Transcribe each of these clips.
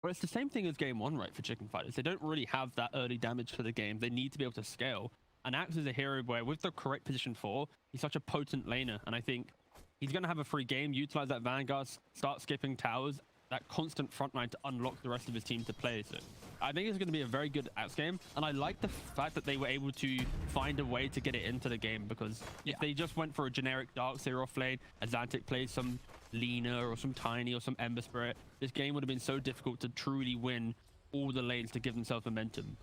Well, it's the same thing as game one, right, for Chicken Fighters. They don't really have that early damage for the game. They need to be able to scale. And Axe is a hero where, with the correct position 4, he's such a potent laner. And I think he's going to have a free game, utilize that Vanguard, start skipping towers, that constant front line to unlock the rest of his team to play. So I think it's going to be a very good Axe game. And I like the fact that they were able to find a way to get it into the game, because if they just went for a generic Darkseer off lane, adzantick plays some Lina or some Tiny or some Ember Spirit, this game would have been so difficult to truly win all the lanes to give themselves momentum.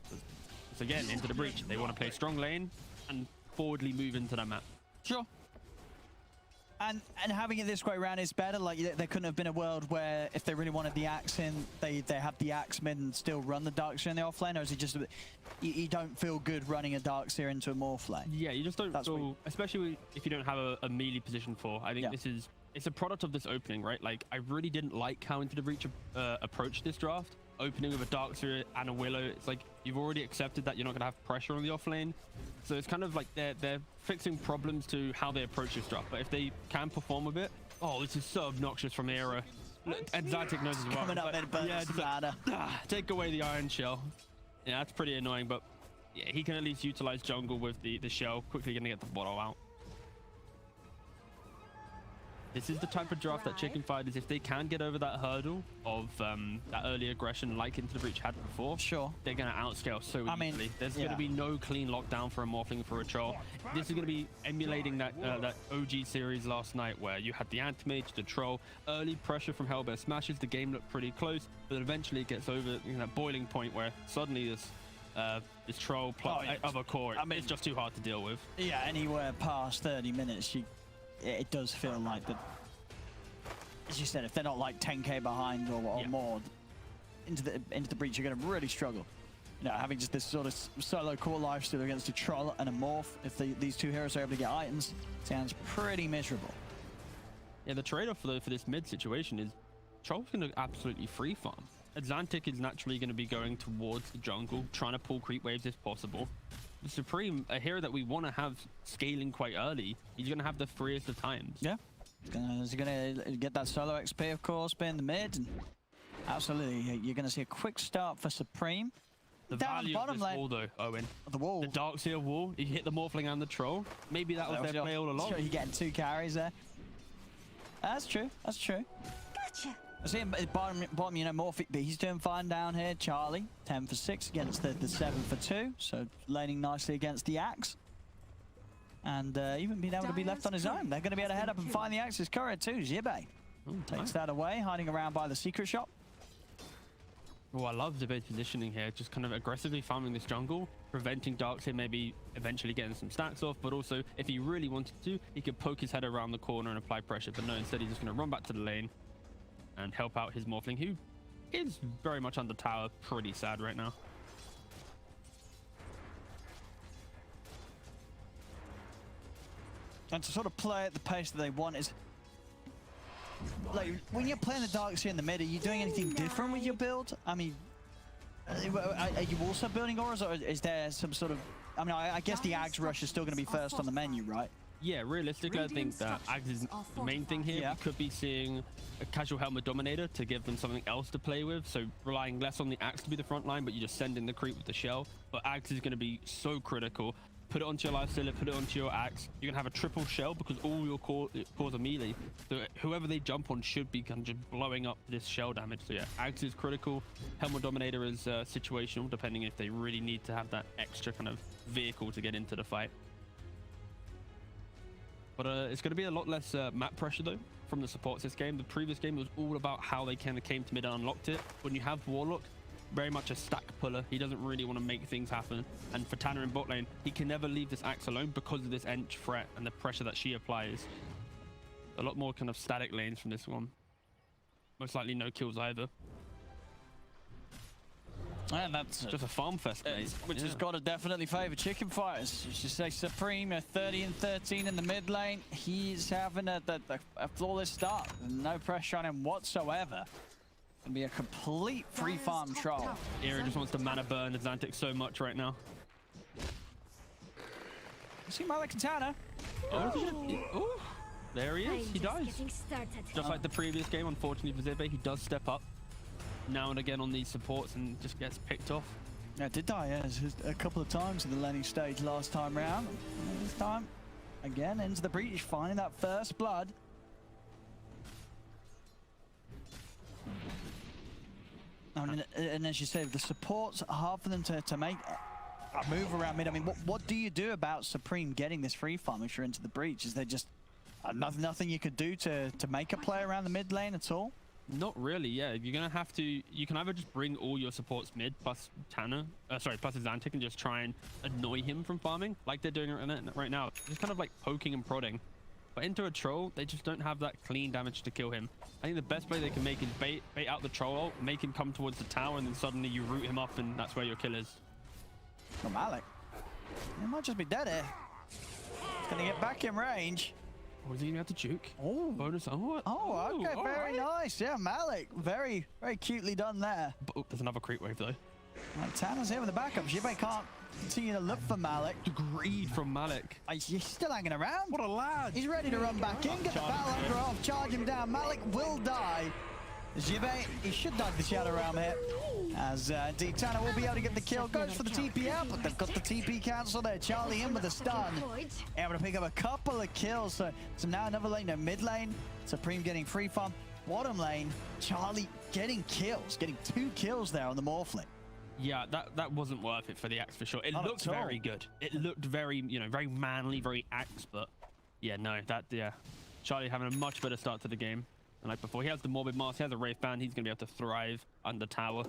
So again, into the breach. They want to play strong lane and forwardly move into that map. Sure. And having it this way around is better. Like, there couldn't have been a world where if they really wanted the Axe in, they have the Axe mid and still run the Darkseer in the offlane, or is it just you don't feel good running a Darkseer into a morph lane? Yeah, you just don't feel, especially if you don't have a melee position 4. I think this is, it's a product of this opening, right? Like, I really didn't like how Into the Breach approached this draft. Opening with a Darkseer and a Willow, it's like you've already accepted that you're not going to have pressure on the offlane. So it's kind of like they're fixing problems to how they approach this draft. But if they can perform with it, oh, this is so obnoxious from the era. adzantick knows as well. Coming up and burns take away the Iron Shell. Yeah, that's pretty annoying. But yeah, he can at least utilize jungle with the shell. Quickly going to get the bottle out. This is the type of draft that Chicken Fighters, if they can get over that hurdle of that early aggression like Into the Breach had before, they're going to outscale so easily. There's going to be no clean lockdown for a Morphling, for a Troll. This is going to be emulating that that OG series last night where you had the Anti-Mage, the Troll, early pressure from Hellbear smashes, the game looked pretty close, but eventually it gets over that boiling point where suddenly this Troll plus other core, it's just too hard to deal with. Yeah, anywhere past 30 minutes, it does feel like that, as you said, if they're not like 10k behind or more, into the breach, you're going to really struggle. You know, having just this sort of solo core lifesteal against a Troll and a Morph, if these two heroes are able to get items, sounds pretty miserable. Yeah, the trade-off for this mid situation is Troll's going to absolutely free farm. adzantick is naturally going to be going towards the jungle, trying to pull creep waves if possible. The Supream, a hero that we want to have scaling quite early, he's going to have the freest of times. Yeah. He's going to get that solo XP, of course, be in the mid. And absolutely, you're going to see a quick start for Supreme. The value of this wall, though, Owen. The wall. The Darkseer wall. You hit the Morphling and the Troll. Maybe that was their play all along. Sure, you're getting 2 carries there. That's true. That's true. Gotcha. I see him at bottom, you know, Morphic B. He's doing fine down here. Charlie, 10 for 6 against the 7 for 2. So laning nicely against the Axe. And even being able to be left on his own. They're going to be able to head up and find the Axe's courier too. Xibbe takes that away, hiding around by the secret shop. Oh, I love Xibbe's positioning here. Just kind of aggressively farming this jungle, preventing Darkseer maybe eventually getting some stacks off. But also, if he really wanted to, he could poke his head around the corner and apply pressure. But no, instead he's just going to run back to the lane and help out his Morphling, who is very much under tower. Pretty sad right now. And to sort of play at the pace that they want is, like, when you're playing the Darkseer in the mid, are you doing anything different with your build? I mean, are you also building auras, or is there some sort of, I mean, I guess the Ags rush is still going to be first on the menu, right? Yeah, realistically, I think that Ags is the main thing here. Yeah. We could be seeing a casual Helmet Dominator to give them something else to play with. So relying less on the Axe to be the front line, but you just send in the creep with the shell. But Ags is going to be so critical. Put it onto your Lifestealer, put it onto your Axe. You're going to have a triple shell because all your cores are melee. So whoever they jump on should be kind of just blowing up this shell damage. So yeah, Axe is critical. Helmet Dominator is situational, depending if they really need to have that extra kind of vehicle to get into the fight. But it's going to be a lot less map pressure, though, from the supports this game. The previous game was all about how they kind of came to mid and unlocked it. When you have Warlock, very much a stack puller. He doesn't really want to make things happen. And for Tanner in bot lane, he can never leave this Axe alone because of this Ench threat and the pressure that she applies. A lot more kind of static lanes from this one. Most likely no kills either. And that's just a farm fest, mate. Which has got to definitely favour Chicken Fighters. You should say Supreme, 30 and 13 in the mid lane. He's having a flawless start. No pressure on him whatsoever. Gonna be a complete free farm Troll. Era just wants to mana burn adzantick so much right now. You see Malik and Tanner? Oh, there he is. He dies. Just like the previous game, unfortunately for Xibbe, he does step up. now and again on these supports and just gets picked off. Yeah, it did die, yeah, just a couple of times in the laning stage last time round. And this time, again, into the breach, finding that first blood. And as you said, the support's hard for them to make a move around mid. I mean, what do you do about Supreme getting this free farm if you're into the breach? Is there just nothing you could do to make a play around the mid lane at all? Not really, yeah. You're gonna have to. You can either just bring all your supports mid plus plus adzantick and just try and annoy him from farming, like they're doing right now. Just kind of like poking and prodding. But into a troll, they just don't have that clean damage to kill him. I think the best play they can make is bait out the troll ult, make him come towards the tower, and then suddenly you root him up, and that's where your kill is. Oh, Malik. He might just be dead here. He's gonna get back in range. Oh, is he gonna have to juke? Oh, bonus. Oh, okay, very nice. Yeah, Malik, very cutely done there. Oh, there's another creep wave though. Right, Tanner's here with the backup. Xibbe can't continue to look for Malik. Greed from Malik. He's still hanging around. What a lad. He's ready to run back in, get the battle under off, charge him down. Malik will die. Xibbe, he should die to the Shadow Realm here. As indeed Tanner will be able to get the kill. Goes for the TP out, but they've got the TP cancel there. Charlie in with a stun. Able to pick up a couple of kills. So now another lane, mid lane. Supreme getting free farm. Bottom lane, Charlie getting kills. Getting 2 kills there on the Morphling. Yeah, that wasn't worth it for the Axe for sure. It looked very good. It looked very, very manly, very Axe, but yeah, no, Charlie having a much better start to the game. And like before, he has the Morbid Mask, he has a Wraith Band, he's going to be able to thrive under tower.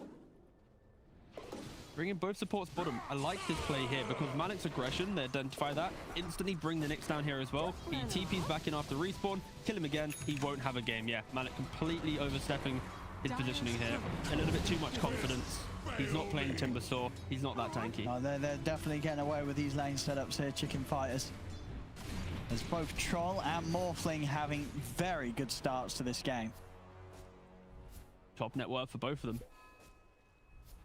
Bringing both supports bottom. I like this play here because Malik's aggression, they identify that, instantly bring the Nyx down here as well. He TP's back in after respawn, kill him again, he won't have a game. Yeah, Malik completely overstepping his positioning here. A little bit too much confidence. He's not playing Timbersaw, he's not that tanky. Oh, they're definitely getting away with these lane setups here, Chicken Fighters. As both Troll and Morphling having very good starts to this game. Top net worth for both of them.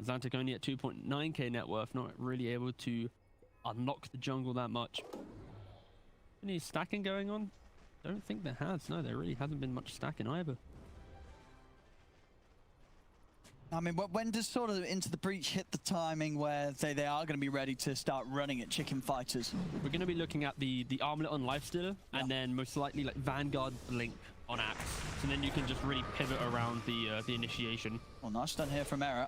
adzantick only at 2.9k net worth, not really able to unlock the jungle that much. Any stacking going on? Don't think there has. No, there really hasn't been much stacking either. I mean, when does sort of Into the Breach hit the timing where they are going to be ready to start running at Chicken Fighters? We're going to be looking at the armlet on Lifestealer, and then most likely like Vanguard Blink on Axe. So then you can just really pivot around the initiation. Well, nice done here from Era.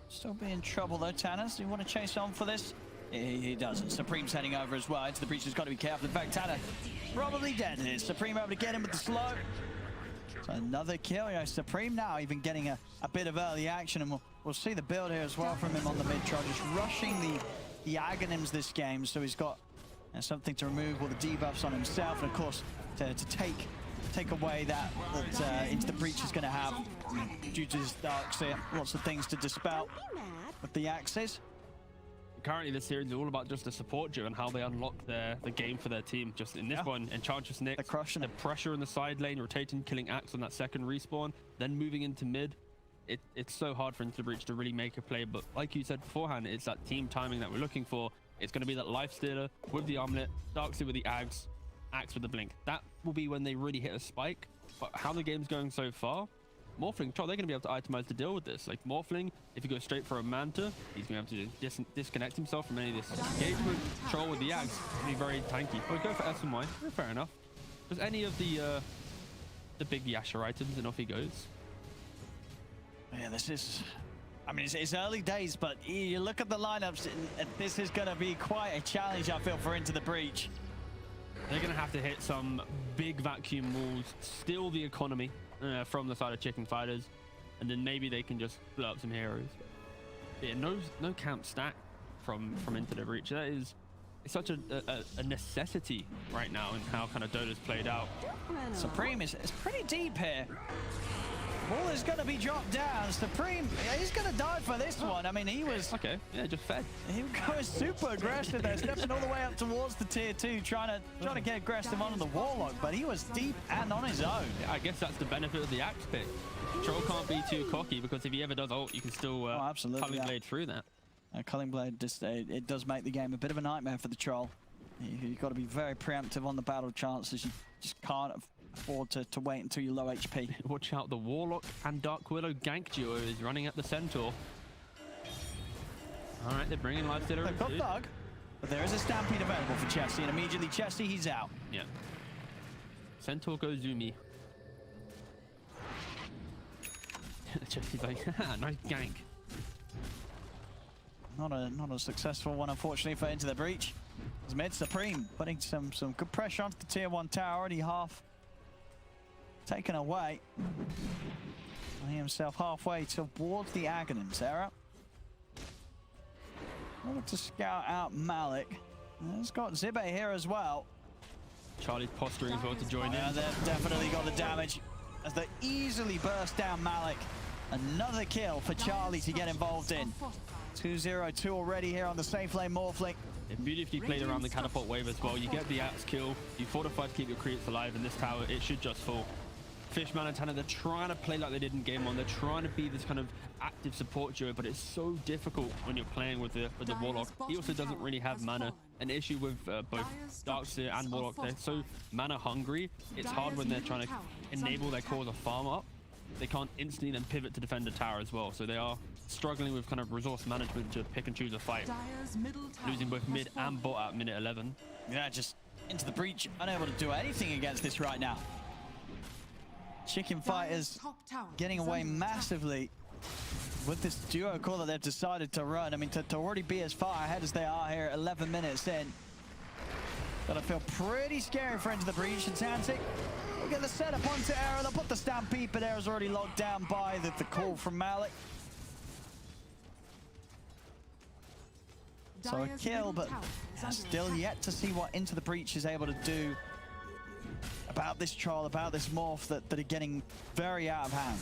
Still be in trouble though, Tanner. Do you want to chase on for this? He doesn't. Supreme's heading over as well. Into the Breach has got to be careful. In fact, Tanner probably dead here. Supreme able to get him with the slow. So another kill. Yeah, Supreme now even getting a bit of early action, and we'll see the build here as well from him on the mid troll, just rushing the Aghanims this game. So he's got something to remove all the debuffs on himself, and of course to take away that Into the Breach is going to have due to his darks here. Lots of things to dispel with the axes. Currently, this series is all about just the support duo and how they unlock the game for their team. Just in this one, Enchantress Nyx, they're crushing the it. pressure in the side lane, rotating, killing Axe on that second respawn, then moving into mid. It's so hard for Into the Breach to really make a play, but like you said beforehand, it's that team timing that we're looking for. It's going to be that Lifestealer with the armlet, Darkseid with the Axe with the Blink. That will be when they really hit a spike. But how the game's going so far, Morphling, they're going to be able to itemize to deal with this. Like Morphling, if you go straight for a Manta, he's going to have to disconnect himself from any of this engagement. Troll with the Axe will be very tanky. But go for S and Y, fair enough. Just any of the big Yasha items and off he goes. Yeah, this is... I mean, it's early days, but you look at the lineups, and this is going to be quite a challenge, I feel, for Into the Breach. They're going to have to hit some big vacuum walls, steal the economy from the side of Chicken Fighters, and then maybe they can just blow up some heroes. Yeah, no camp stack from Into the Breach. That is such a necessity right now in how kind of Dota's played out. Supreme is pretty deep here. Ball is going to be dropped down. Supreme, he's going to die for this one. I mean, he was... Okay, yeah, just fed. He was going super aggressive there, stepping all the way up towards the tier 2, trying to get aggressive onto the Warlock, but he was deep and on his own. Yeah, I guess that's the benefit of the Axe pick. Troll can't be too cocky, because if he ever does ult, you can still Culling Blade through that. Culling Blade, just, it does make the game a bit of a nightmare for the Troll. You've got to be very preemptive on the battle chances. You just can't afford to wait until you're low HP. Watch out, the Warlock and Dark Widow gank duo is running at the Centaur. All right, they're bringing Lifestealer They've got in. Thug, but there is a Stampede available for Chessie, and immediately Chessie, he's out. Yeah. Centaur goes Zumi. Chessie's like, haha, nice gank. Not a successful one, unfortunately, for Into the Breach. As mid Supreme putting some good pressure onto the tier 1 tower, already half taken away. Finding himself halfway towards the Aghanims era. Looking to scout out Malik. And he's got Xibbe here as well. Charlie's posturing as well to join in. Yeah, they've definitely got the damage as they easily burst down Malik. Another kill for Charlie to get involved in. 2-0-2 already here on the safe lane Morphling. They beautifully played around the catapult wave as well. You get the axe kill, you fortify to keep your creeps alive in this tower, it should just fall. Fishman and Tanner, they're trying to play like they did in game 1. They're trying to be this kind of active support duo, but it's so difficult when you're playing with the Warlock. He also doesn't really have mana. An issue with both Darkseer and Warlock, they're so mana hungry. It's hard when they're trying to enable their cores of farm up. They can't instantly then pivot to defend a tower as well, so they are struggling with kind of resource management to pick and choose a fight. Losing both mid and bot at minute 11. Yeah, just Into the Breach, unable to do anything against this right now. Chicken Fighters getting away massively with this duo call that they've decided to run. I mean, to already be as far ahead as they are here at 11 minutes in. Gotta feel pretty scary for Into the Breach. And adzantick will get the setup onto Arrow. They'll put the Stampede, but Arrow's already locked down by the call from Malik. So a kill, but still yet to see what Into the Breach is able to do about this troll, about this morph that are getting very out of hand.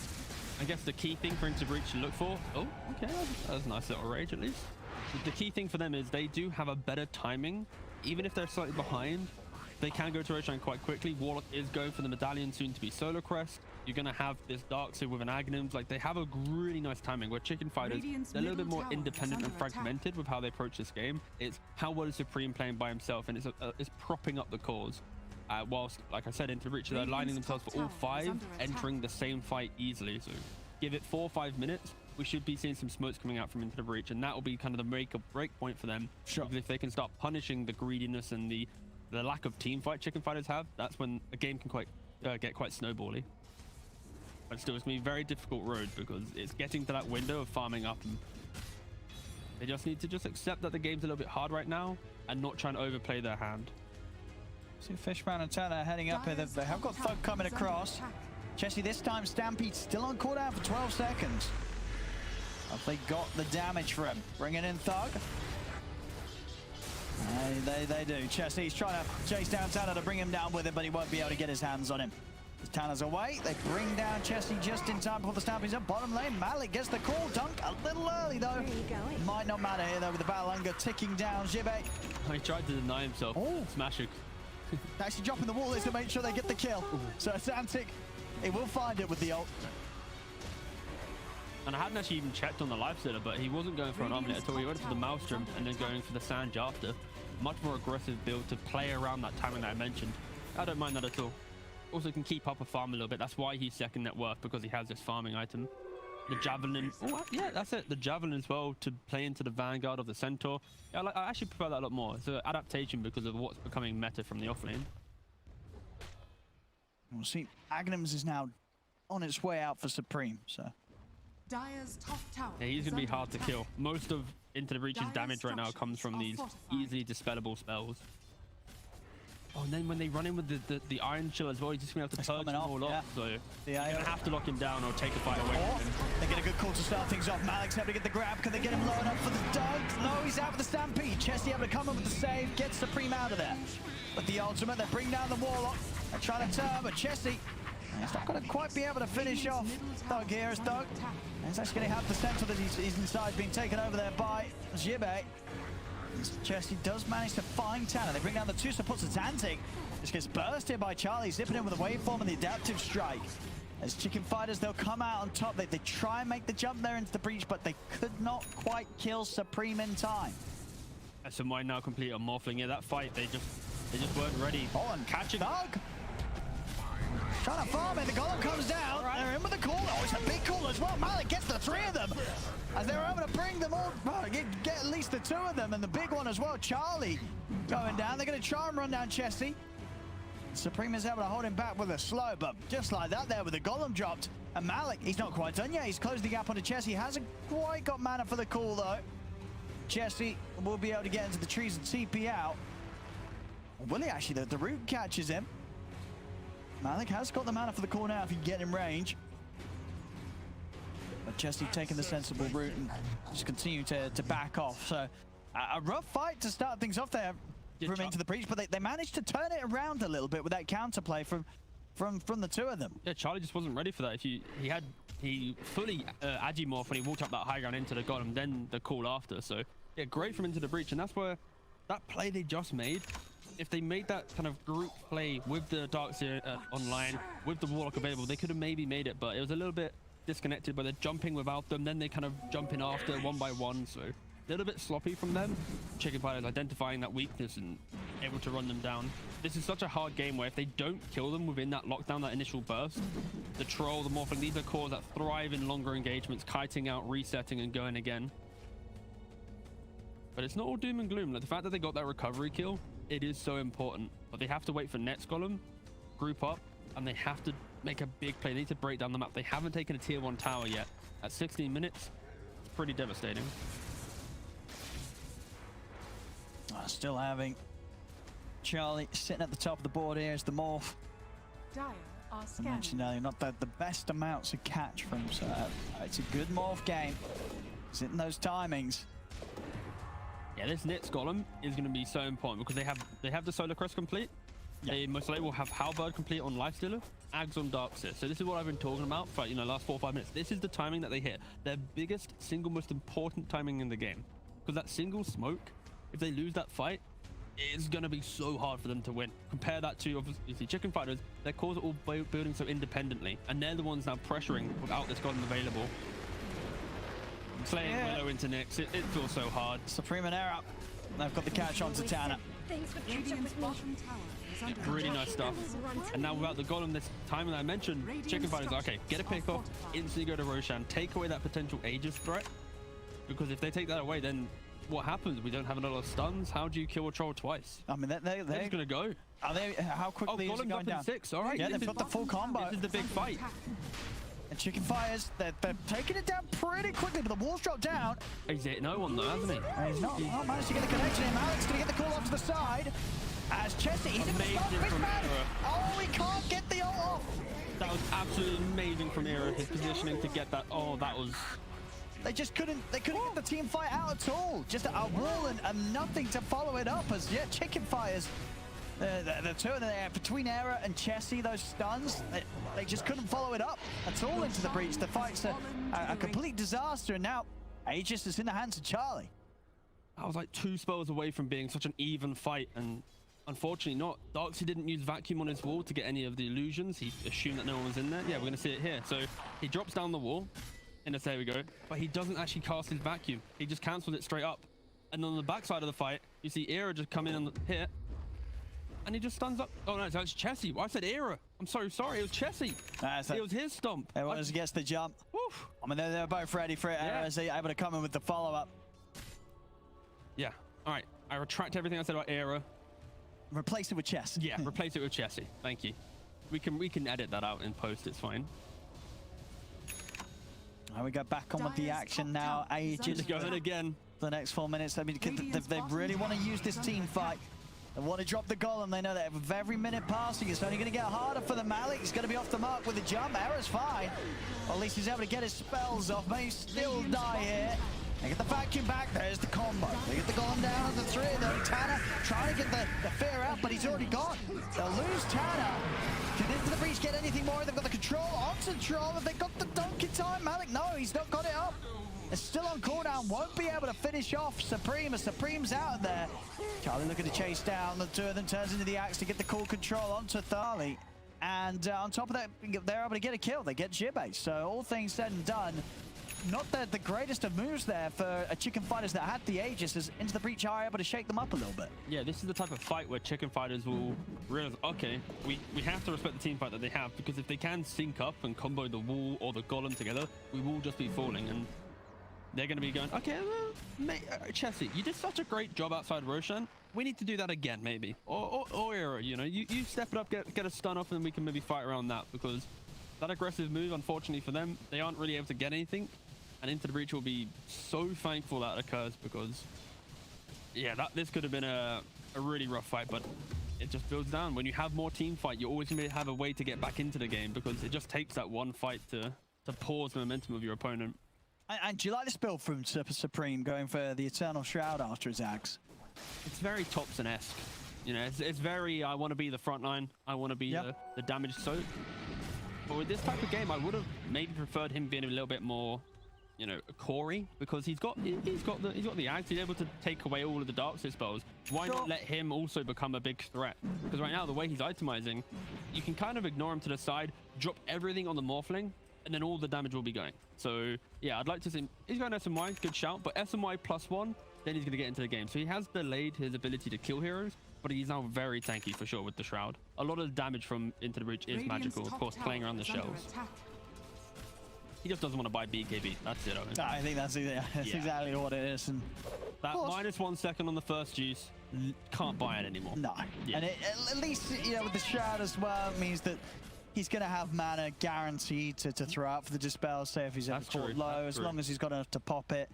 I guess the key thing for Into the Breach to look for... Oh, okay, that was a nice little rage at least. The key thing for them is they do have a better timing. Even if they're slightly behind, they can go to Roshan quite quickly. Warlock is going for the medallion, soon to be Solar Crest. You're going to have this Darkseer with an Aghanims. Like, they have a really nice timing, where Chicken Fighters, they're a little bit more independent and fragmented with how they approach this game. It's how well is Supreme playing by himself, and it's propping up the cause. Whilst, like I said, Into the Breach, they're aligning themselves for all 5, entering the same fight easily. So give it 4 or 5 minutes, we should be seeing some smokes coming out from Into the Breach, and that will be kind of the make or break point for them. Sure. Because if they can start punishing the greediness and the lack of team fight Chicken Fighters have, that's when a game can get quite snowbally. But still, it's going to be a very difficult road, because it's getting to that window of farming up, and they just need to accept that the game's a little bit hard right now and not try and overplay their hand. See Fishman and Tanner heading up here. They have got Thug coming across. Chessie this time, Stampede still on cooldown for 12 seconds. Have they got the damage for him? Bringing in Thug. They do. Chessie's trying to chase down Tanner to bring him down with him, but he won't be able to get his hands on him. As Tanner's away, they bring down Chessie just in time before the Stampede's up. Bottom lane, Malik gets the call. Dunk a little early, though. Might not matter here, though, with the battle hunger ticking down. Xibbe. He tried to deny himself. Oh. Smashing. Actually dropping the wall is to make sure they get the kill. So adzantick, he will find it with the ult. And I hadn't actually even checked on the Lifestealer, but he wasn't going for an omelet at all. He went for the Maelstrom and then going for the Sange after. Much more aggressive build to play around that timing that I mentioned. I don't mind that at all. Also can keep up a farm a little bit. That's why he's second net worth, because he has this farming item. The Javelin. Oh, yeah, that's it. The Javelin as well to play into the Vanguard of the Centaur. Yeah, I actually prefer that a lot more. It's an adaptation because of what's becoming meta from the offlane. We'll see. Aghanims is now on its way out for Supreme, so. Dire's top tower Yeah, he's going to be hard to kill. Most of Into the Breach's damage right now comes from these easily dispellable spells. Oh, and then when they run in with the Iron Chill as well, he's just going to have to purge them all off. So you're going to have to lock him down or take a fight away from him. They get a good call to start things off. Malik's able to get the grab. Can they get him low enough for the dunk? No, he's out with the Stampede. Chessie able to come in with the save. Gets Supreme out of there. But the ultimate, they bring down the Warlock. They're trying to turn, but Chessie, he's not going to quite be able to finish off Thug here as Thug. He's actually going to have the center that he's inside being taken over there by Xibbe. Chessie does manage to find Tanner. They bring down the 2 supports. adzantick just gets bursted by Charlie, zipping in with the waveform and the adaptive strike. As Chicken Fighters, they'll come out on top. They try and make the jump there into the breach, but they could not quite kill Supreme in time. So mine now complete on Morphling. Yeah, that fight, they just weren't ready. Oh, and catching Thug. Trying to farm it. The golem comes down. They're in with the call. Oh, it's a big call as well. Malik gets the 3 of them. As they were able to bring them all, get at least the 2 of them. And the big one as well, Charlie, going down. They're going to try and run down Chessie. Supream is able to hold him back with a slow, but just like that there with the golem dropped. And Malik, he's not quite done yet. He's closed the gap onto Chessie. Hasn't quite got mana for the call, though. Chessie will be able to get into the trees and TP out. Will he actually? The root catches him. Malik has got the mana for the call now if he can get in range. But Chessie taking the sensible route and just continue to back off. So a rough fight to start things off there from Into the Breach, but they managed to turn it around a little bit with that counterplay from the 2 of them. Yeah, Charlie just wasn't ready for that. He fully agimorphed when he walked up that high ground into the golem, then the call after. So yeah, great from Into the Breach, and that's where that play they just made. If they made that kind of group play with the Darkseer online, with the Warlock available, they could have maybe made it, but it was a little bit disconnected where they're jumping without them, then they kind of jump in after one by one, so a little bit sloppy from them. Chicken Fighters identifying that weakness and able to run them down. This is such a hard game where if they don't kill them within that lockdown, that initial burst, the Troll, the Morphling, these are cores that thrive in longer engagements, kiting out, resetting, and going again. But it's not all doom and gloom. Like the fact that they got that recovery kill, it is so important. But they have to wait for next golem, group up, and they have to make a big play. They need to break down the map. They haven't taken a tier 1 tower yet. At 16 minutes, it's pretty devastating. Still having Charlie sitting at the top of the board here as the morph. Dire are I mentioned earlier, not the best amounts of catch from, so it's a good morph game. Sitting those timings. Yeah, this next golem is going to be so important because they have the Solar Crest complete. Yeah. They most likely will have Halberd complete on Lifestealer, Ags on Darkseer. So this is what I've been talking about for last 4 or 5 minutes. This is the timing that they hit. Their biggest, single most important timing in the game. Because that single smoke, if they lose that fight, it's going to be so hard for them to win. Compare that to, obviously, Chicken Fighters. Their cores are all building so independently. And they're the ones now pressuring without this golem available. Playing Willow into Nyx, it feels so hard. Supreme and Era, they've got the catch onto Tana. Radiant's bottom tower is under Really nice stuff. And now without the golem, this timing that I mentioned, Chicken Fighters, okay, get a pick off, instantly go to Roshan, take away that potential Aegis threat. Because if they take that away, then what happens? We don't have a lot of stuns. How do you kill a troll twice? I mean, they're just gonna go. Are they? How quickly is it going down? 6. All right. Yeah, they've got the full combo. This is the big fight. And Chicken Fires, they're taking it down pretty quickly, but the wall's dropped down. He's hit no one though, hasn't he? He's not managed to get the connection in. Malik's going to get the call onto the side. As Chessie, he's in the spot. Fishman. Oh, he can't get the ult off. That was absolutely amazing from Era. His positioning to get that. Oh, that was. They just couldn't get the team fight out at all. Just a wall and nothing to follow it up. As yeah, Chicken Fires. The 2 in there between Era and Chessie, those stuns, they just couldn't follow it up at all into the breach. The fight's a complete disaster, and now Aegis is in the hands of Charlie. I was like 2 spells away from being such an even fight, and unfortunately not. Darkseer didn't use vacuum on his wall to get any of the illusions. He assumed that no one was in there. Yeah, we're going to see it here. So he drops down the wall, and there we go. But he doesn't actually cast his vacuum. He just cancels it straight up. And on the backside of the fight, you see Era just come in and hit. And he just stuns up. Oh no, it's Chessie. I said Era. I'm so sorry. It was Chessie. It was his stomp. It was against the jump. Woof. I mean, they're both ready for it. Era is able to come in with the follow-up. Yeah. All right. I retract everything I said about Era. Replace it with Chess. Yeah. Replace it with Chessie. Thank you. We can edit that out in post. It's fine. And we go back on with the action now. Aegis going again. The next 4 minutes. I mean, they really want to use this team fight. They want to drop the golem. They know that with every minute passing, it's only going to get harder for the Malik. He's going to be off the mark with the jump. Era's fine. Well, at least he's able to get his spells off. May still die here. They get the vacuum back. There's the combo. They get the golem down on the 3 of them. Tana trying to get the fear out, but he's already gone. They'll lose Tana. Can Into the Breach get anything more? They've got the control onto the troll. Have they got the dunk in time? Malik, no, he's not got it up. It's still on cooldown, won't be able to finish off Supreme, as Supreme's out of there. Charlie looking to chase down, the 2 of them turns into the axe to get the cool control onto Tharly. And on top of that, they're able to get a kill, they get Xibbe. So all things said and done, not the greatest of moves there for a Chicken Fighters that had the Aegis, as Into the Breach are able to shake them up a little bit. Yeah, this is the type of fight where Chicken Fighters will realize, okay, we have to respect the team fight that they have, because if they can sync up and combo the wall or the golem together, we will just be falling, and they're going to be going, okay, mate, Chessie, you did such a great job outside Roshan. We need to do that again, maybe. Or Era, you know, you step it up, get a stun off, and we can maybe fight around that, because that aggressive move, unfortunately for them, they aren't really able to get anything. And Into the Breach will be so thankful that occurs, because, yeah, this could have been a really rough fight, but it just builds down. When you have more team fight, you're always going to have a way to get back into the game, because it just takes that one fight to pause the momentum of your opponent. And do you like this build from Supreme, going for the Eternal Shroud after his axe? It's very Thompson-esque. You know, it's very, I want to be the front line. I want to be the damage soak. But with this type of game, I would have maybe preferred him being a little bit more, you know, Corey, because he's got the axe. He's able to take away all of the dark side spells. Why not let him also become a big threat? Because right now, the way he's itemizing, you can kind of ignore him to the side, drop everything on the Morphling, and then all the damage will be going. So yeah, I'd like to see him. He's going SMY, good shout, but SMY +1, then he's going to get into the game. So he has delayed his ability to kill heroes, but he's now very tanky for sure with the Shroud. A lot of the damage from Into the Breach is magical, of course, playing around the shells. He just doesn't want to buy BKB. That's it. I think that's exactly what it is. And that -1 second on the first juice, can't buy it anymore. No. Yeah. And at least, you know, with the Shroud as well, it means that he's going to have mana guaranteed to throw out for the Dispel, say if he's ever caught low, as long as he's got enough to pop it,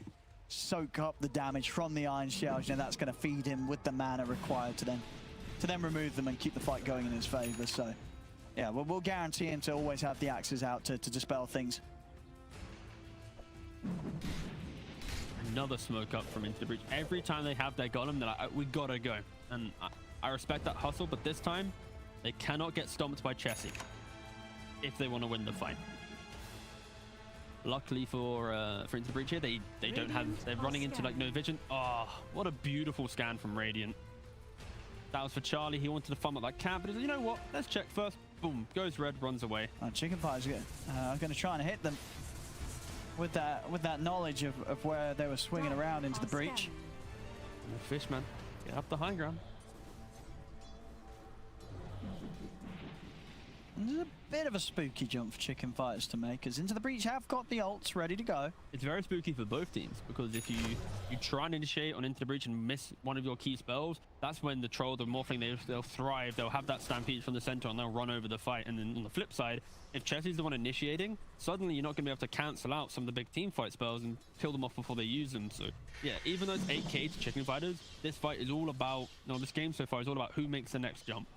soak up the damage from the Iron Shells, you know, that's going to feed him with the mana required to then remove them and keep the fight going in his favor. So yeah, we'll guarantee him to always have the axes out to dispel things. Another smoke up from Into the Breach. Every time they have their golem, they're like, we gotta go. And I respect that hustle, but this time they cannot get stomped by Chessie if they want to win the fight. Luckily for Into the Breach here, they don't have, they're running into like no vision. Oh, what a beautiful scan from Radiant. That was for Charlie. He wanted to farm up that camp, but he's like, you know what? Let's check first. Boom, goes red, runs away. Chicken Pie's going to try and hit them with that knowledge of where they were swinging around Into the Breach. And Fishman, get up the high ground. This is a bit of a spooky jump for Chicken Fighters to make, as Into the Breach have got the ults ready to go. It's very spooky for both teams, because if you try and initiate on Into the Breach and miss one of your key spells, that's when the Troll, the Morphling, they'll thrive. They'll have that Stampede from the center and they'll run over the fight. And then on the flip side, if Chessie's the one initiating, suddenly you're not going to be able to cancel out some of the big team fight spells and kill them off before they use them. So yeah, even though it's 8k to Chicken Fighters, this fight is all about, this game so far is all about who makes the next jump.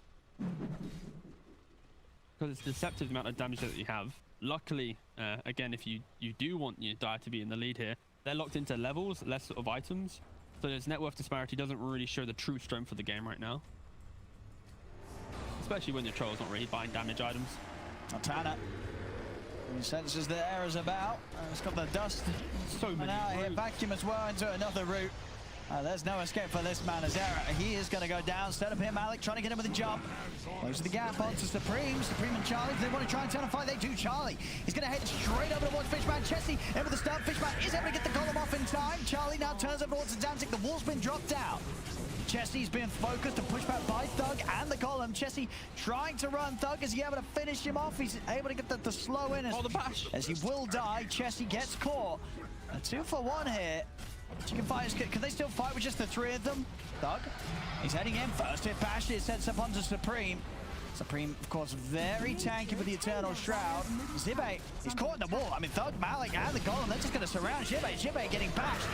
Because it's deceptive the amount of damage that you have. Luckily, again, if you do want your Dire to be in the lead here, they're locked into levels, less sort of items. So this net worth disparity doesn't really show the true strength of the game right now. Especially when your Troll's not really buying damage items. Montana, he senses the air is about. It's got the dust. So many out here, vacuum as well into another route. There's no escape for this man as Era. He is going to go down. Set up here, Malik trying to get him with a jump. Close the gap onto Supreme. Supreme and Charlie, if they want to try and turn a fight, they do. Charlie, he's going to head straight over towards Fishman. Chessie in with the stun. Fishman is able to get the golem off in time. Charlie now turns over towards adzantick. The wall's been dropped out. Chessie's being focused and pushed back by Thug and the golem. Chessie trying to run. Thug, is he able to finish him off? He's able to get the slow in as he will die. Chessie gets caught. A 2-for-1 here. Chicken Fighters, can they still fight with just the three of them? Thug, he's heading in. First hit bash, it sets up onto Supreme. Supreme, of course, very tanky with the Eternal Shroud. Xibbe, he's caught in the wall. I mean, Thug, Malik, and the Golem, they're just going to surround Xibbe. Xibbe getting bashed.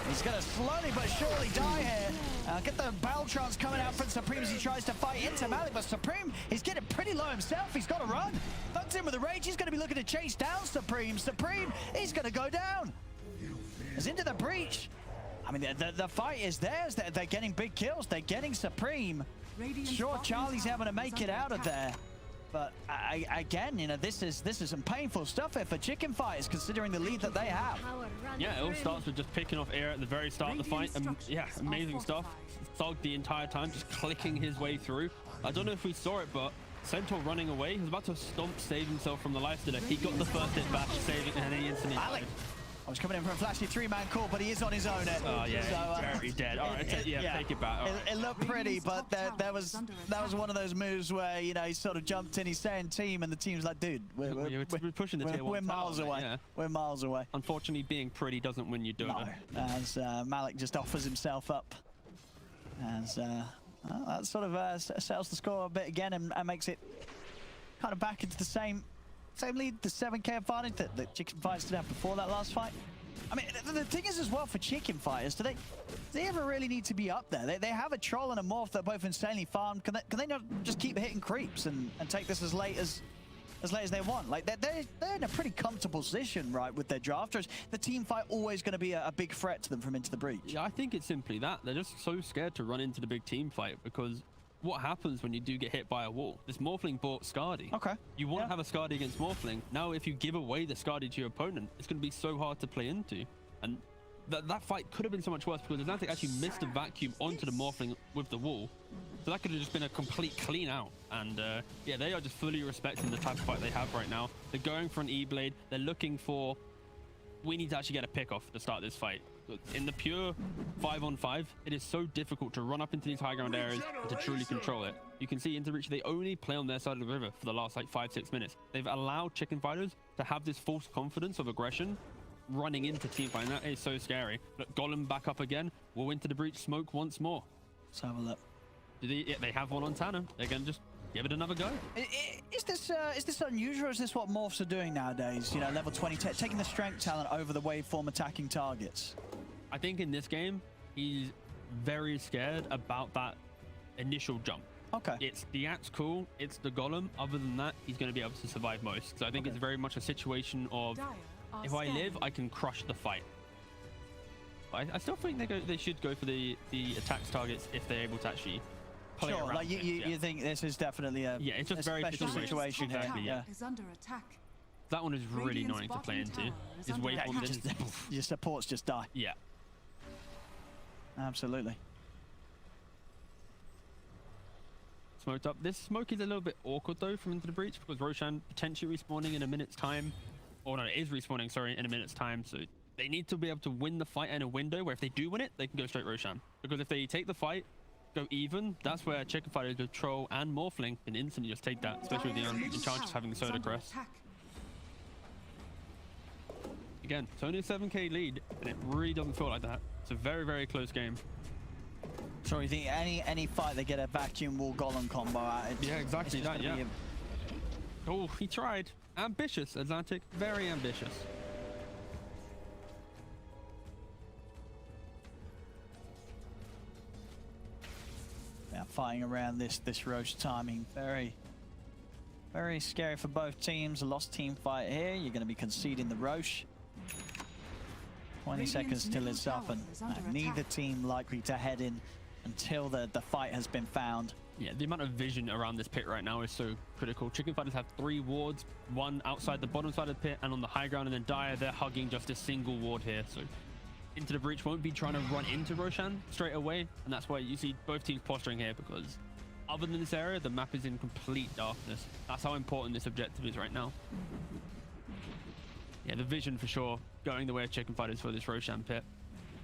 He's going to slowly but surely die here. Get the Baltrons coming out from Supreme as he tries to fight into Malik, but Supreme, he's getting pretty low himself. He's got to run. Thug's in with the rage. He's going to be looking to chase down Supreme. Supreme, he's going to go down. As Into the Breach, I mean, the fight is theirs. They're getting big kills. They're getting Supreme. Sure, Charlie's able to make it out of there. But again, you know, this is some painful stuff here for Chicken Fighters, considering the lead that they have. Yeah, it all starts with just picking off Air at the very start of the fight. Yeah, amazing stuff. Thug the entire time, just clicking his way through. I don't know if we saw it, but Centaur running away. He was about to save himself from the life stealer. He got the first hit bash, saving, and then he instantly died. I was coming in for a flashy 3-man call, but he is on his own. Oh yeah, So, very dead. All right, take it back. All right. It looked pretty, but that was one of those moves where, you know, he sort of jumped in, he's saying team, and the team's like, dude, we're pushing the tier 1 we're miles tower, away. Yeah. We're miles away. Unfortunately, being pretty doesn't win you Dota. No, as Malik just offers himself up. As that sort of settles the score a bit again and makes it kind of back into the same lead, the 7k advantage that Chicken Fighters did have before that last fight. I mean, the thing is as well for Chicken Fighters, do they ever really need to be up there? They have a Troll and a Morph that are both insanely farmed. Can they not just keep hitting creeps and take this as late as they want? Like, they're in a pretty comfortable position, right, with their drafters. The team fight always going to be a big threat to them from Into the Breach. Yeah, I think it's simply that. They're just so scared to run into the big team fight because what happens when you do get hit by a wall? This Morphling bought Scardy. Okay. You want to have a Scardy against Morphling. Now, if you give away the Scardy to your opponent, it's going to be so hard to play into. And that fight could have been so much worse because adzantick actually missed a vacuum onto the Morphling with the wall. So that could have just been a complete clean out. And yeah, they are just fully respecting the type of fight they have right now. They're going for an E-Blade. They're looking for... We need to actually get a pick off to start this fight. In the pure 5-on-5, it is so difficult to run up into these high ground areas and to truly control it. You can see Into Breach, they only play on their side of the river for the last like 5-6 minutes. They've allowed Chicken Fighters to have this false confidence of aggression running into team fight, and that is so scary. Look, Golem back up again. Will Into the Breach smoke once more? Let's have a look. Yeah, they have one on Tanner. They're going to just give it another go. Is this unusual, or is this what Morphs are doing nowadays? You know, level 20, taking the strength talent over the waveform attacking targets. I think in this game, he's very scared about that initial jump. Okay. It's the Axe cool, it's the Golem. Other than that, he's going to be able to survive most. So I think it's very much a situation of, if I live, I can crush the fight. But I still think they should go for the attacks targets if they're able to actually play around. Like you think this is definitely a it's just a very special situation here. Exactly, yeah. Is under attack. That one is really annoying to play into. His waveform just your supports just die. yeah. Absolutely. Smoked up. This smoke is a little bit awkward though from Into the Breach because Roshan potentially respawning in a minute's time. Or no, it is respawning, sorry, in a minute's time. So they need to be able to win the fight in a window where if they do win it, they can go straight Roshan. Because if they take the fight, go even, that's where Chicken Fighters with Troll and Morphling can instantly just take that, especially with the Enchantress having the Soda Crest. Again, it's only a 7k lead, and it really doesn't feel like that. It's a very, very close game. So you think any fight they get a vacuum wall golem combo out? Yeah, exactly that, yeah. Oh, he tried. Ambitious, adzantick. Very ambitious. Yeah, fighting around this Roche timing. Very scary for both teams. A lost team fight here. You're going to be conceding the Roche. 20 seconds till it's up, and neither team likely to head in until the fight has been found. Yeah, the amount of vision around this pit right now is so critical. Chicken Fighters have 3 wards, one outside the bottom side of the pit and on the high ground, and then Dire, they're hugging just a single ward here. So Into the Breach won't be trying to run into Roshan straight away, and that's why you see both teams posturing here, because other than this area, the map is in complete darkness. That's how important this objective is right now. Yeah, the vision for sure going the way of Chicken Fighters for this Roshan pit.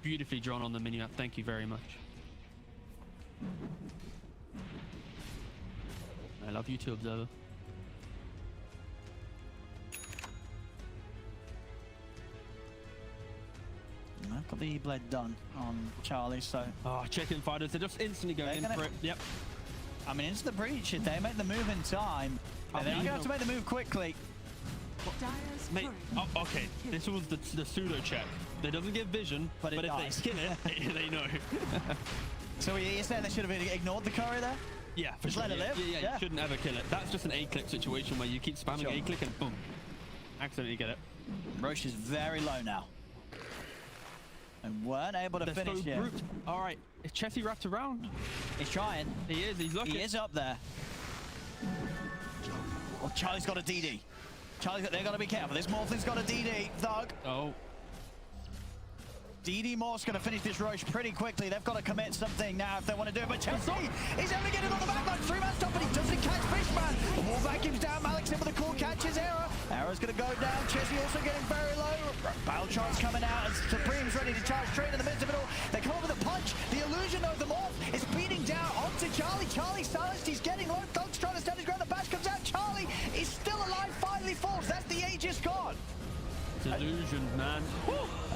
Beautifully drawn on the mini-map. Thank you very much. I love you too, Observer. I've got the E-Blade done on Charlie, so... Oh, Chicken Fighters, they're just instantly going in for it. Yep. I mean, Into the Breach, if they make the move in time, they're going to have to make the move quickly. Mate, oh, okay, this was the pseudo check. That doesn't give vision, but if they kill it, they know. So you're saying they should have ignored the curry there? Yeah, for just sure. let it live? Yeah, you shouldn't ever kill it. That's just an A-click situation where you keep spamming A-click and boom, accidentally get it. Roche is very low now. And weren't able to finish yet. All right, is Chessie wrapped around? He's trying. He is, he's looking. He is up there. Well, Charlie's got a DD. They've got to be careful. This Morphling's got a DD, Thug. Oh. DD Morse going to finish this rush pretty quickly. They've got to commit something now if they want to do it. But Chessie, he's able to get it on the back line. 3-man stop, but he doesn't catch Fishman. The wall vacuums down. Malik's in with a cool catch. Is Era. Era's going to go down. Chessie also getting very low. Baltron's coming out as Supreme's ready to charge straight in the midst of it all. They come over the punch. The illusion of the morph is beating down onto Charlie. Charlie silenced. He's getting low. Thug's trying to stand his ground. The bash comes out. Charlie is still alive. Finally falls. That's the Aegis gone. Illusion, man.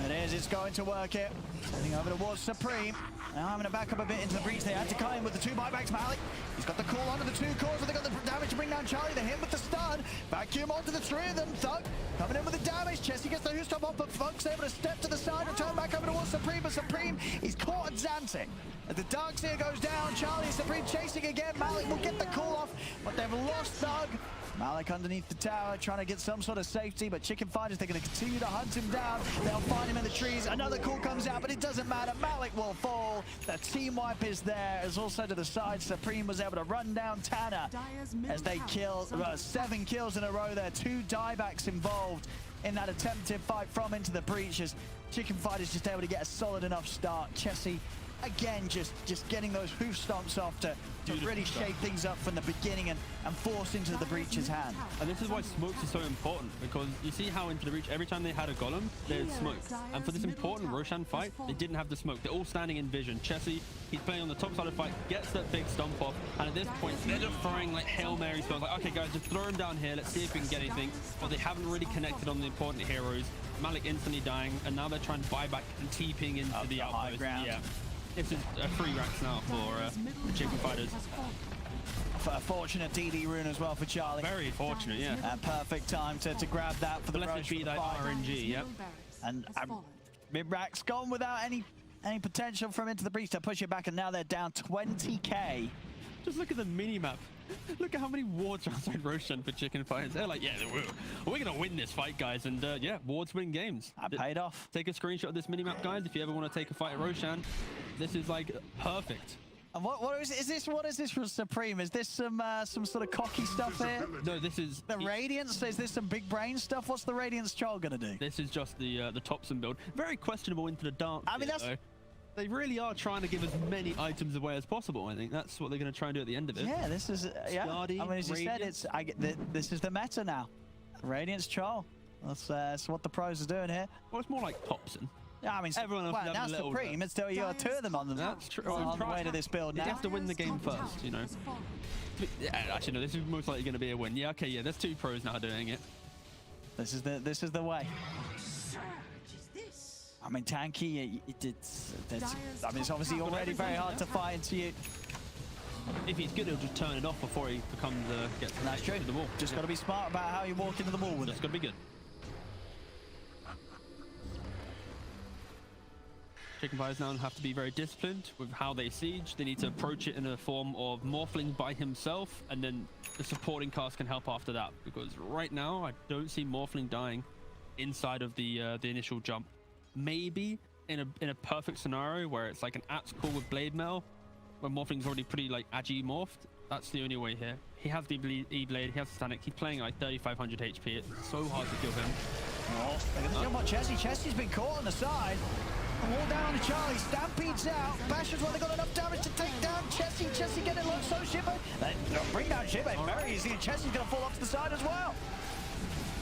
It is, it's going to work it. Heading over towards Supreme. Now I'm going to back up a bit into the breach. They had to come in with the 2 buybacks. Malik, he's got the call onto the 2 cores, but they got the damage to bring down Charlie. They hit him with the stun. Vacuum onto the 3 of them. Thug coming in with the damage. Chessie gets the who stop off, but Thug's able to step to the side, return back over towards Supreme, but Supreme, he's caught adzantick. As the Darkseer goes down, Charlie and Supreme chasing again. Malik will get the call off, but they've lost Thug. Malik underneath the tower, trying to get some sort of safety, but Chicken Fighters, they're going to continue to hunt him down. They'll find him in the trees. Another call comes out, but it doesn't matter. Malik will fall. The team wipe is there. As also to the side, Supreme was able to run down Tanner as they killed 7 kills in a row there. 2 diebacks involved in that attempted fight from into the breach as Chicken Fighters just able to get a solid enough start. Chessie, again, just getting those hoof stomps off to really shake things up from the beginning and force into the breach's hand. And this is why smokes is so important, because you see how into the breach, every time they had a golem, they had smoke. And for this important Roshan fight, they didn't have the smoke. They're all standing in vision. Chessie, he's playing on the top side of the fight, gets that big stomp off, and at this point, they're just throwing like Hail Mary spells. Like, okay guys, just throw him down here, let's see if we can get anything. But they haven't really connected on the important heroes. Malik instantly dying, and now they're trying to buy back and TPing into the high outpost. ground. Yeah. This is 3 racks now for Chicken Fighters. A fortunate DD rune as well for Charlie. Very fortunate, yeah. A perfect time to grab that for the Blessed be thy RNG, yep. And mid-rack's gone without any potential from into the breach to push it back, and now they're down 20k. Just look at the mini-map. Look at how many wards are outside Roshan for Chicken Fighters. They're like, yeah, we're going to win this fight, guys. And yeah, wards win games. That paid off. Take a screenshot of this mini-map, guys. If you ever want to take a fight at Roshan, this is like perfect. And what is this? What is this from Supreme? Is this some sort of cocky stuff here? No, this is the Radiance. Is this some big brain stuff? What's the Radiance Troll gonna do? This is just the Topson build. Very questionable into the dark. I mean, though. They really are trying to give as many items away as possible. I think that's what they're going to try and do at the end of it. Yeah, this is Scardy, I mean, as you Radiance. said, this is the meta now. Radiance Troll. That's what the pros are doing here. Well, it's more like Topson. Yeah, I mean, everyone else well, now Supreme, it's still you got 2 of them on them. That's true. On the way to this build now. You have to win the game first, you know. Yeah, actually, no, this is most likely going to be a win. Yeah, okay, yeah, there's 2 pros now doing it. This is the way. I mean, Tanky, I mean, it's obviously already very hard to fight into you. If he's good, he'll just turn it off before he becomes gets to the wall. Just got to be smart about how you walk into the wall with it. It's got to be good. Chicken Fighters now have to be very disciplined with how they siege. They need to approach it in a form of Morphling by himself, and then the supporting cast can help after that. Because right now, I don't see Morphling dying inside of the initial jump. Maybe in a perfect scenario where it's like an Ats call with Blade Mail, when Morphling's already pretty like agi morphed. That's the only way here. He has the E-Blade, he has the Stanic. He's playing like 3,500 HP. It's so hard to kill him. Oh, they're going to jump on Chessie. Chessie's been caught on the side. The wall down on Charlie. Stampede's out. Basher's well, they got enough damage to take down Chessie. Chessie getting low. So Xibbe. Bring down Xibbe. Very easy. And Chessie's going to fall off to the side as well.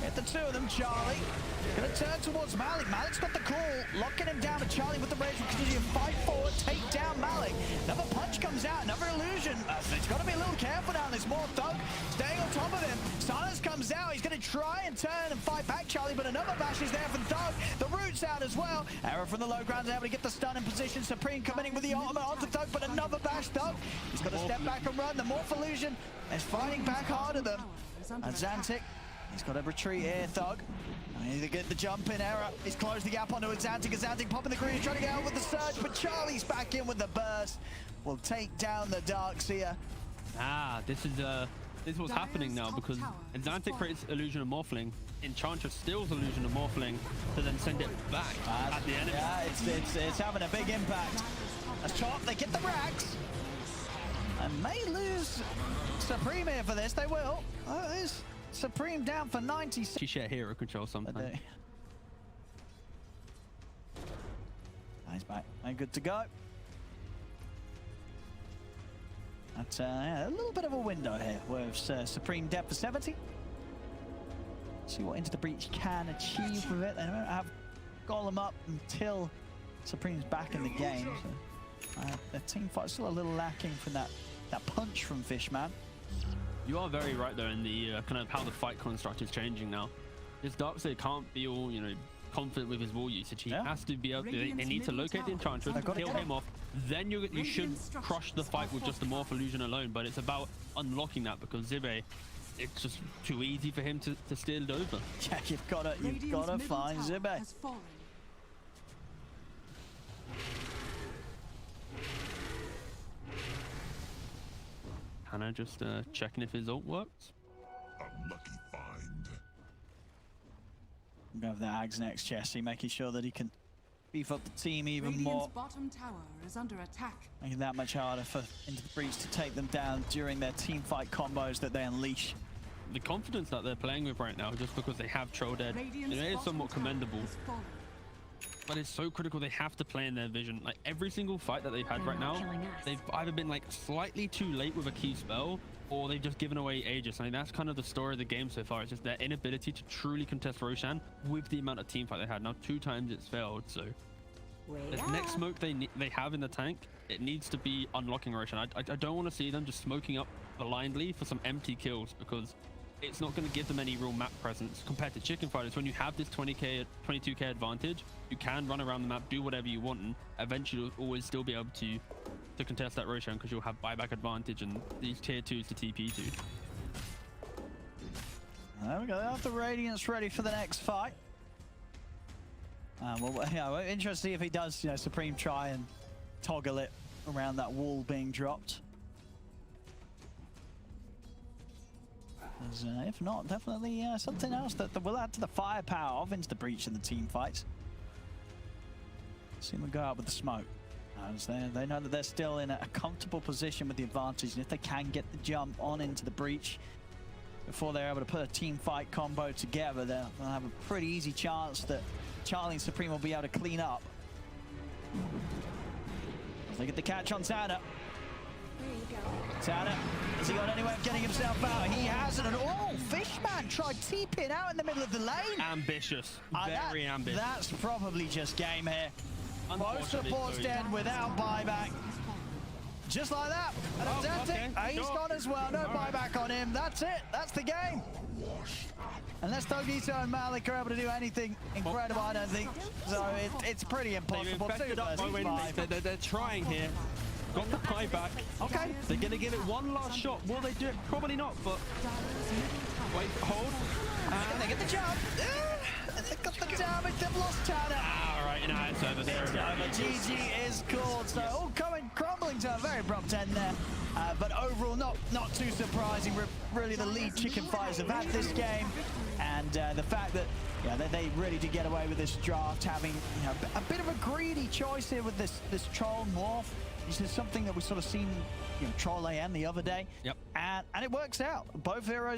Hit the 2 of them. Charlie going to turn towards Malik. Malik's got the call, locking him down, but Charlie with the rage will continue to fight forward, take down Malik. Another punch comes out, another illusion. It's got to be a little careful now. There's more Thug staying on top of him. Silence comes out. He's going to try and turn and fight back Charlie, but another bash is there from Thug. The root's out as well. Arrow from the low ground, able to get the stun in position. Supreme coming in with the ultimate onto Thug, but another bash Thug. He's got to step back and run. The Morph illusion is fighting back harder than adzantick. He's got to retreat here, Thug. I need to get the jump in. Error. He's closed the gap onto adzantick. adzantick popping the green, trying to get out with the surge, but Charlie's back in with the burst. Will take down the Darkseer. This is what's happening now, because adzantick creates illusion of Morphling. Enchantress steals illusion of Morphling to then send it back at the enemy. Yeah, it's having a big impact. As top, they get the racks. And may lose Supreme here for this. They will. Is Supreme down for 90. She share hero control sometimes. He's back. And good to go. That's yeah, a little bit of a window here with Supreme dead for 70. See what Into the Breach can achieve with it. They don't have Golem up until Supreme's back in the game. So, the team fight's still a little lacking from that punch from Fishman. You are very right though in the kind of how the fight construct is changing now. This Darkseid can't be all, you know, confident with his wall usage. He has to be able to, they need to locate the Enchantress, kill him off, then you should crush the fight with just the Morph Illusion alone, but it's about unlocking that because Xibbe, it's just too easy for him to steal it over. Yeah, you've got to find Xibbe. Hannah just checking if his ult works. A lucky find. We'll go with the Ags next, Chessie, making sure that he can beef up the team even more. Bottom tower is under attack. Making that much harder for Into the Breach to take them down during their team fight combos that they unleash. The confidence that they're playing with right now, just because they have Troll dead, it is somewhat commendable. But it's so critical, they have to play in their vision. Like every single fight that they've had right now, they've either been like slightly too late with a key spell, or they've just given away Aegis. I mean, that's kind of the story of the game so far. It's just their inability to truly contest Roshan with the amount of team fight they had. Now 2 times it's failed, so this next smoke they have in the tank, it needs to be unlocking Roshan. I don't want to see them just smoking up blindly for some empty kills, because it's not going to give them any real map presence compared to chicken fighters. When you have this 20k 22k advantage, you can run around the map, do whatever you want, and eventually you'll always still be able to contest that Roshan because you'll have buyback advantage and these tier 2s to TP to. There we go. They have the Radiance ready for the next fight. Well, yeah, we're interested to see if he does, you know, Supreme try and toggle it around that wall being dropped. If not, definitely something else that will add to the firepower of Into the Breach in the team fights. See them go out with the smoke. As they know that they're still in a comfortable position with the advantage, and if they can get the jump on Into the Breach before they're able to put a team fight combo together, they'll have a pretty easy chance that Charlie and Supreme will be able to clean up. As they get the catch on Tana. Tana, has he got any way of getting himself out? He hasn't. And oh, Fishman tried TPing out in the middle of the lane. Ambitious, very ambitious. That's probably just game here. Both supports dead without buyback. Just like that. And adzantick, he's gone as well. No buyback on him. That's it. That's the game. Unless thugitoO and Malik are able to do anything incredible, I don't think. So it's pretty impossible. They're trying here. Got the buyback. Okay. They're going to give it one last shot. Will they do it? Probably not, but... Wait, hold. And they get the jump. They got the damage. They've lost Tana. All right, now it's over there. GG is called. So all crumbling to a very abrupt end there. But overall, not too surprising. Really, the lead chicken fighters have had this game. And the fact that they really did get away with this draft, having a bit of a greedy choice here with this Troll Morph. This is something that we sort of seen, Troll AM the other day. Yep. And it works out. Both heroes